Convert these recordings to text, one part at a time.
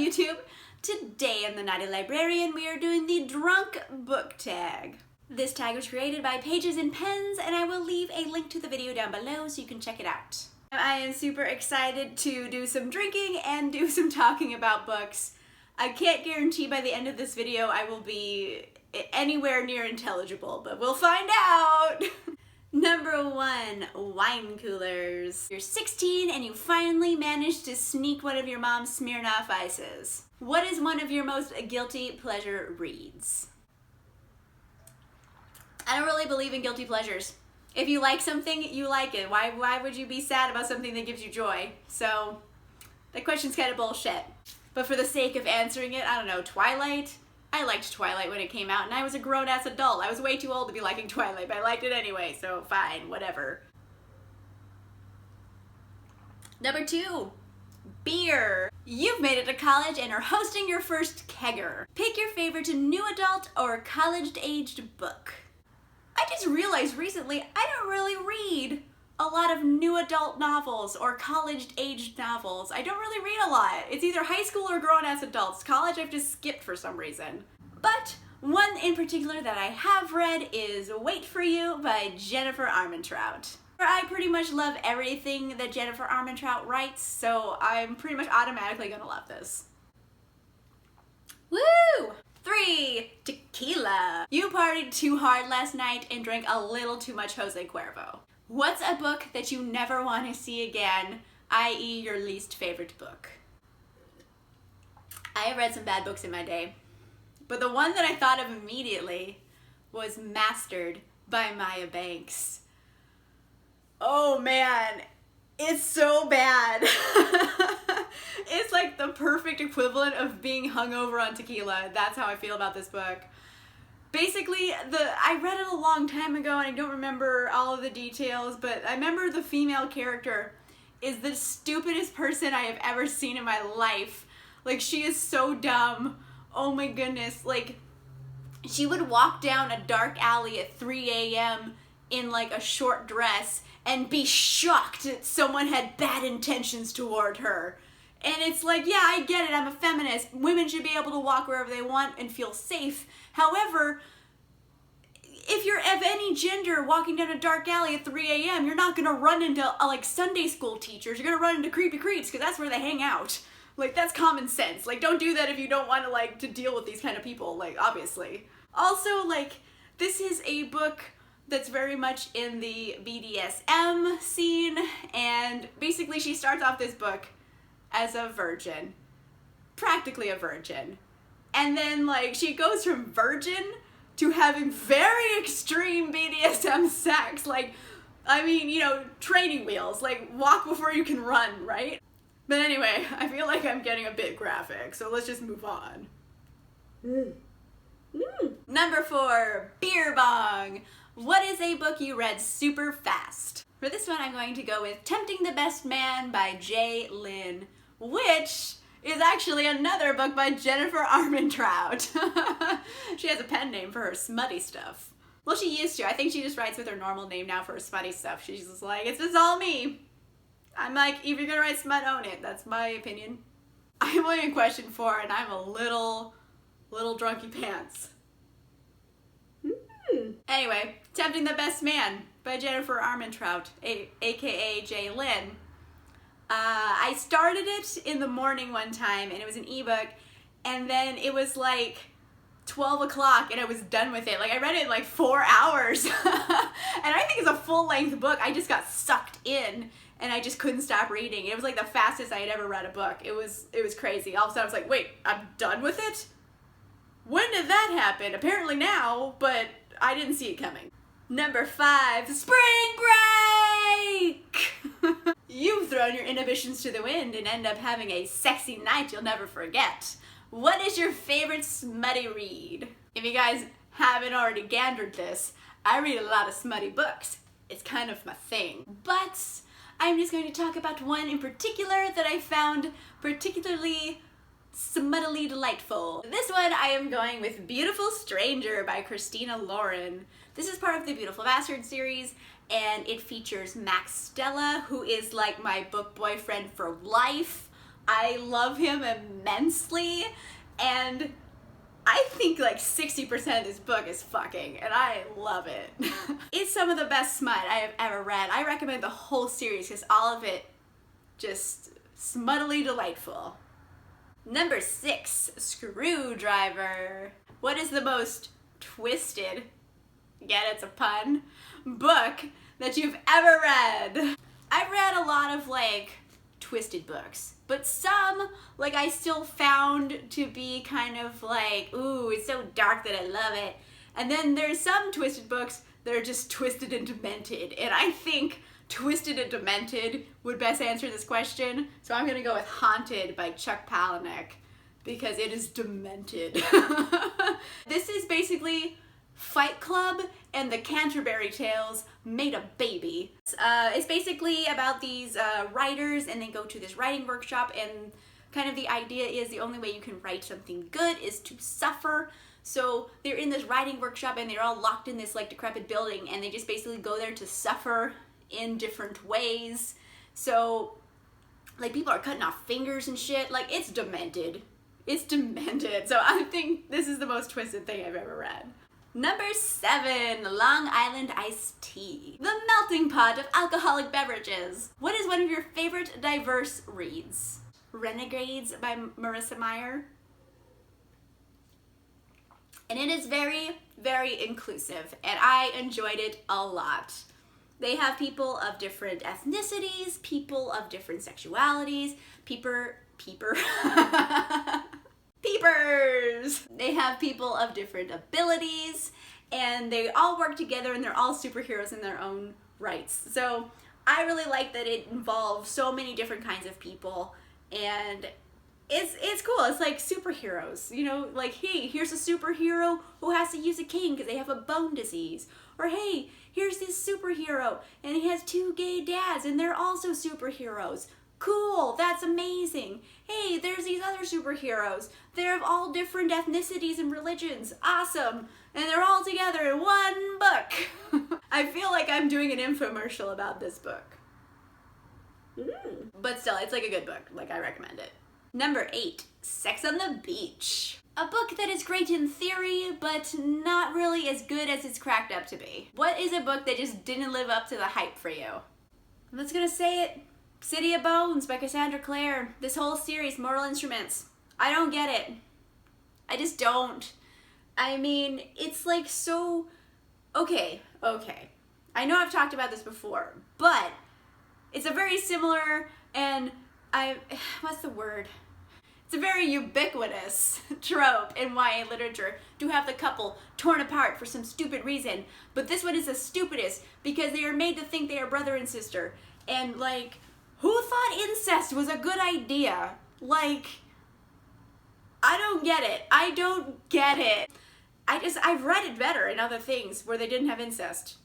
YouTube! Today in the Naughty Librarian we are doing the drunk book tag. This tag was created by Pages and Pens, and I will leave a link to the video down below so you can check it out. I am super excited to do some drinking and do some talking about books. I can't guarantee by the end of this video I will be anywhere near intelligible, but we'll find out! Number 1, wine coolers. You're 16 and you finally managed to sneak one of your mom's Smirnoff Ices. What is one of your most guilty pleasure reads? I don't really believe in guilty pleasures. If you like something, you like it. Why would you be sad about something that gives you joy? So, that question's kind of bullshit. But for the sake of answering it, I don't know, Twilight? I liked Twilight when it came out, and I was a grown-ass adult. I was way too old to be liking Twilight, but I liked it anyway, so fine, whatever. Number 2, beer. You've made it to college and are hosting your first kegger. Pick your favorite new adult or college-aged book. I just realized recently I don't really read a lot of new adult novels or college-aged novels. I don't really read a lot. It's either high school or grown-ass adults. College I've just skipped for some reason. But one in particular that I have read is Wait For You by Jennifer Armentrout. I pretty much love everything that Jennifer Armentrout writes, so I'm pretty much automatically gonna love this. Woo! 3, Tequila. You partied too hard last night and drank a little too much Jose Cuervo. What's a book that you never want to see again, i.e. your least favorite book? I have read some bad books in my day, but the one that I thought of immediately was Mastered by Maya Banks. Oh man, it's so bad. It's like the perfect equivalent of being hungover on tequila. That's how I feel about this book. Basically, I read it a long time ago and I don't remember all of the details, but I remember the female character is the stupidest person I have ever seen in my life. Like, she is so dumb. Oh my goodness. Like, she would walk down a dark alley at 3 a.m. in like a short dress and be shocked that someone had bad intentions toward her. And it's like, yeah, I get it, I'm a feminist. Women should be able to walk wherever they want and feel safe. However, if you're of any gender walking down a dark alley at 3 a.m., you're not gonna run into like Sunday school teachers. You're gonna run into creepy creeps because that's where they hang out. Like, that's common sense. Like, don't do that if you don't want to like to deal with these kind of people, like, obviously. Also, like, this is a book that's very much in the BDSM scene, and basically she starts off this book as a virgin, practically a virgin, and then like she goes from virgin to having very extreme BDSM sex, like, I mean, you know, training wheels, like walk before you can run, right? But anyway, I feel like I'm getting a bit graphic, so let's just move on. Number 4, Beer Bong. What is a book you read super fast? For this one, I'm going to go with Tempting the Best Man by J. Lynn, which is actually another book by Jennifer Armentrout. She has a pen name for her smutty stuff. Well, she used to. I think she just writes with her normal name now for her smutty stuff. She's just like, it's just all me. I'm like, if you're gonna write smut, own it. That's my opinion. I'm only in question 4, and I'm a little drunky pants. Anyway, Tempting the Best Man by Jennifer Armentrout, aka J. Lynn. I started it in the morning one time, and it was an ebook, and then it was like 12 o'clock, and I was done with it. Like, I read it in like 4 hours, and I think it's a full-length book. I just got sucked in, and I just couldn't stop reading. It was like the fastest I had ever read a book. It was crazy. All of a sudden, I was like, wait, I'm done with it? When did that happen? Apparently now, but I didn't see it coming. Number 5, Spring Break! You've thrown your inhibitions to the wind and end up having a sexy night you'll never forget. What is your favorite smutty read? If you guys haven't already gandered this, I read a lot of smutty books. It's kind of my thing. But I'm just going to talk about one in particular that I found particularly smuttily delightful. This one I am going with Beautiful Stranger by Christina Lauren. This is part of the Beautiful Bastard series, and it features Max Stella, who is like my book boyfriend for life. I love him immensely, and I think like 60% of this book is fucking, and I love it. It's some of the best smut I have ever read. I recommend the whole series because all of it just smuttily delightful. Number 6, Screwdriver. What is the most twisted, get it's a pun, book that you've ever read? I've read a lot of like twisted books, but some like I still found to be kind of like, ooh, it's so dark that I love it. And then there's some twisted books that are just twisted and demented, and I think Twisted and Demented would best answer this question, so I'm gonna go with Haunted by Chuck Palahniuk because it is demented. This is basically Fight Club and the Canterbury Tales made a baby. It's basically about these writers, and they go to this writing workshop, and kind of the idea is the only way you can write something good is to suffer. So they're in this writing workshop and they're all locked in this like decrepit building, and they just basically go there to suffer in different ways. So like people are cutting off fingers and shit. Like it's demented. It's demented. So I think this is the most twisted thing I've ever read. Number 7, Long Island Iced Tea. The melting pot of alcoholic beverages. What is one of your favorite diverse reads? Renegades by Marissa Meyer. And it is very, very inclusive, and I enjoyed it a lot. They have people of different ethnicities, people of different sexualities, peepers. They have people of different abilities, and they all work together, and they're all superheroes in their own rights. So I really like that it involves so many different kinds of people, and it's cool. It's like superheroes, you know, like, hey, here's a superhero who has to use a cane because they have a bone disease. Or hey, here's this superhero and he has 2 gay dads and they're also superheroes. Cool, that's amazing. Hey, there's these other superheroes. They're of all different ethnicities and religions. Awesome. And they're all together in one book. I feel like I'm doing an infomercial about this book. But still, it's like a good book. Like, I recommend it. Number 8, Sex on the Beach. A book that is great in theory, but not really as good as it's cracked up to be. What is a book that just didn't live up to the hype for you? I'm just gonna say it. City of Bones by Cassandra Clare. This whole series, Mortal Instruments. I don't get it. I just don't. I mean, it's like so... Okay. I know I've talked about this before, but it's a very similar and what's the word? It's a very ubiquitous trope in YA literature to have the couple torn apart for some stupid reason. But this one is the stupidest because they are made to think they are brother and sister. And like, who thought incest was a good idea? Like, I don't get it. I don't get it. I've read it better in other things where they didn't have incest.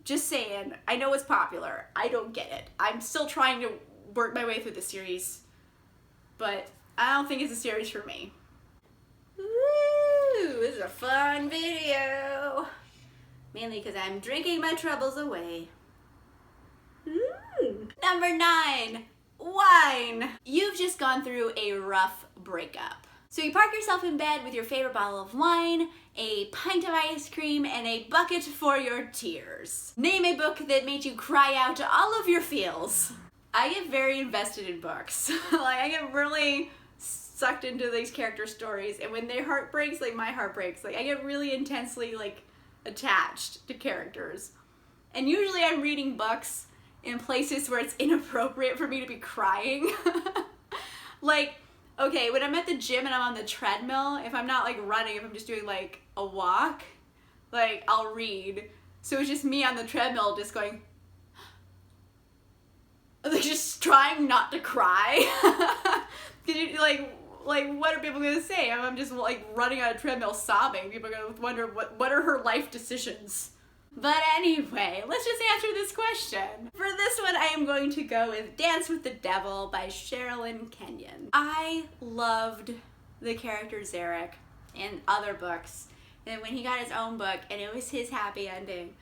Just saying. I know it's popular. I don't get it. I'm still trying to work my way through the series. But I don't think it's a series for me. Woo! This is a fun video. Mainly because I'm drinking my troubles away. Number 9, wine. You've just gone through a rough breakup. So you park yourself in bed with your favorite bottle of wine, a pint of ice cream, and a bucket for your tears. Name a book that made you cry out all of your feels. I get very invested in books. Like, I get really sucked into these character stories, and when their heart breaks, like my heart breaks. Like, I get really intensely like attached to characters. And usually I'm reading books in places where it's inappropriate for me to be crying. Like, okay, when I'm at the gym and I'm on the treadmill, if I'm not like running, if I'm just doing like a walk, like I'll read. So it's just me on the treadmill just going, like just trying not to cry. Like what are people gonna say? I'm just like running on a treadmill sobbing. People are gonna wonder what are her life decisions. But anyway, let's just answer this question. For this one, I am going to go with Dance with the Devil by Sherrilyn Kenyon. I loved the character Zarek in other books. And when he got his own book and it was his happy ending,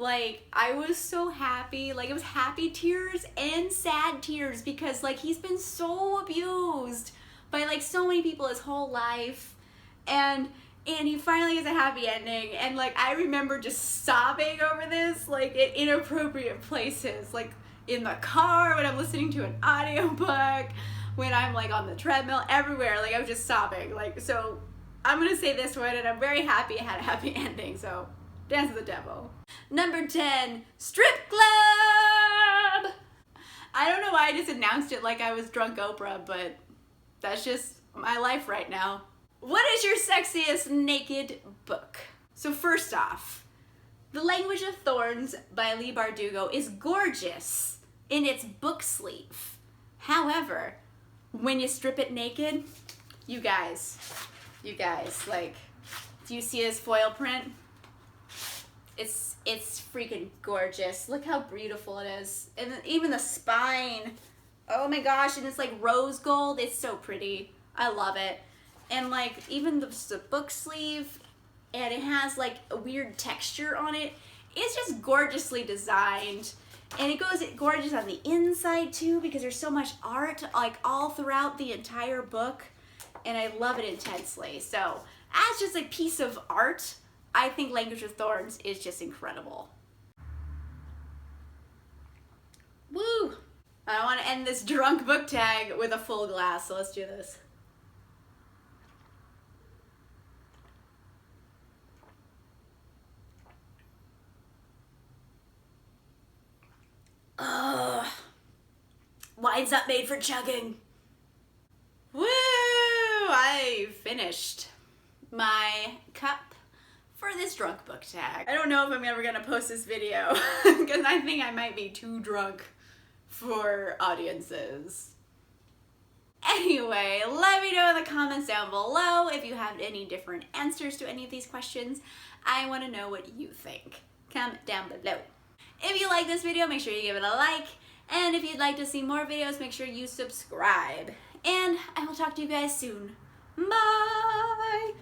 Like, I was so happy. Like, it was happy tears and sad tears because, like, he's been so abused by, like, so many people his whole life. And he finally gets a happy ending. And, like, I remember just sobbing over this, like, in inappropriate places. Like, in the car, when I'm listening to an audiobook, when I'm, like, on the treadmill, everywhere. Like, I was just sobbing. Like, so I'm going to say this one, and I'm very happy it had a happy ending. So, Dance of the Devil. Number 10, Strip Club! I don't know why I just announced it like I was drunk Oprah, but that's just my life right now. What is your sexiest naked book? So first off, The Language of Thorns by Leigh Bardugo is gorgeous in its book sleeve. However, when you strip it naked, you guys, like, do you see this foil print? It's freaking gorgeous. Look how beautiful it is. And even the spine. Oh my gosh, and it's like rose gold. It's so pretty. I love it. And like even the book sleeve, and it has like a weird texture on it. It's just gorgeously designed. And it goes gorgeous on the inside too because there's so much art like all throughout the entire book. And I love it intensely. So as just a piece of art, I think Language of Thorns is just incredible. Woo! I want to end this drunk book tag with a full glass, so let's do this. Ugh. Wine's not made for chugging. Woo! I finished my cup for this drunk book tag. I don't know if I'm ever gonna post this video because I think I might be too drunk for audiences. Anyway, let me know in the comments down below if you have any different answers to any of these questions. I want to know what you think. Comment down below. If you like this video, make sure you give it a like. And if you'd like to see more videos, make sure you subscribe. And I will talk to you guys soon. Bye!